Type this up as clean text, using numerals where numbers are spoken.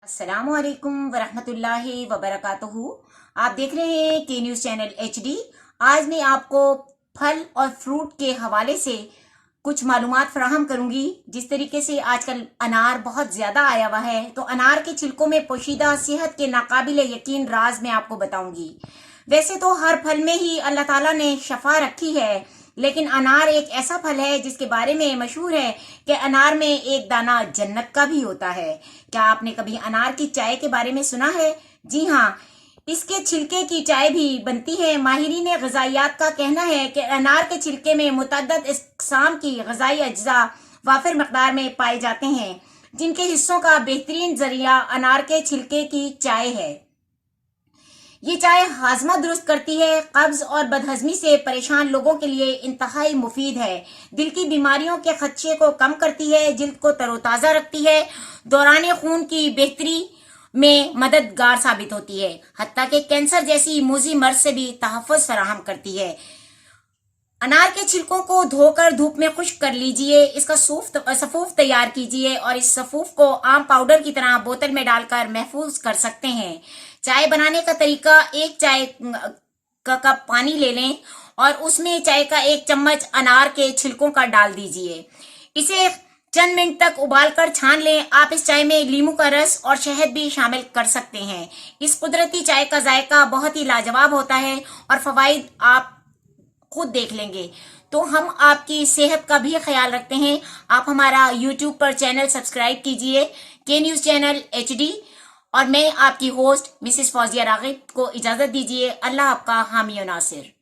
अस्सलाम वालेकुम वरहमतुल्लाहि वबरकातुहू। आप देख रहे हैं के न्यूज़ चैनल HD। आज मैं आपको फल और फ्रूट के हवाले से कुछ मालूमात फराहम करूंगी। जिस तरीके से आजकल अनार बहुत ज़्यादा आया हुआ है, तो अनार के छिलकों में पोशीदा सेहत के नाकाबिले यकीन राज मैं आपको बताऊंगी। वैसे तो हर फल में ही अल्लाह ताला ने शफा रखी है, लेकिन अनार एक ऐसा फल है जिसके बारे में मशहूर है कि अनार में एक दाना जन्नत का भी होता है। क्या आपने कभी अनार की चाय के बारे में सुना है? जी हाँ, इसके छिलके की चाय भी बनती है। माहिरीन ग़िज़ाइयात का कहना है कि अनार के छिलके में मुतअद्दिद इक़साम की ग़िज़ाई अज्जा वाफिर मक़दार में पाए जाते हैं, जिनके हिस्सों का बेहतरीन ज़रिया अनार के छिलके की चाय है। ये चाय हाजमा दुरुस्त करती है। कब्ज और बदहजमी से परेशान लोगों के लिए इंतहाई मुफीद है। दिल की बीमारियों के खदशे को कम करती है, जिल्द को तरोताज़ा रखती है, दौरान खून की बेहतरी में मददगार साबित होती है, हत्ता कि कैंसर जैसी मूजी मर्ज से भी तहफ़्फ़ुज़ फराहम करती है। अनार के छिलकों को धोकर धूप में खुश्क कर लीजिए। इसका सफ़ूफ तैयार कीजिए और इस सफ़ूफ को आम पाउडर की तरह बोतल में डालकर महफूज कर सकते हैं। चाय बनाने का तरीका: एक चाय का कप पानी ले लें और उसमें चाय का एक चम्मच अनार के छिलकों का डाल दीजिए। इसे चंद मिनट तक उबाल कर छान लें। आप इस चाय में लीमू का रस और शहद भी शामिल कर सकते हैं। इस कुदरती चाय का जायका बहुत ही लाजवाब होता है और फवाइद आप खुद देख लेंगे। तो हम आपकी सेहत का भी ख्याल रखते हैं। आप हमारा YouTube पर चैनल सब्सक्राइब कीजिए, के न्यूज़ चैनल HD। और मैं आपकी होस्ट मिसेस फौजिया रागिब को इजाज़त दीजिए। अल्लाह आपका हामी और नासिर।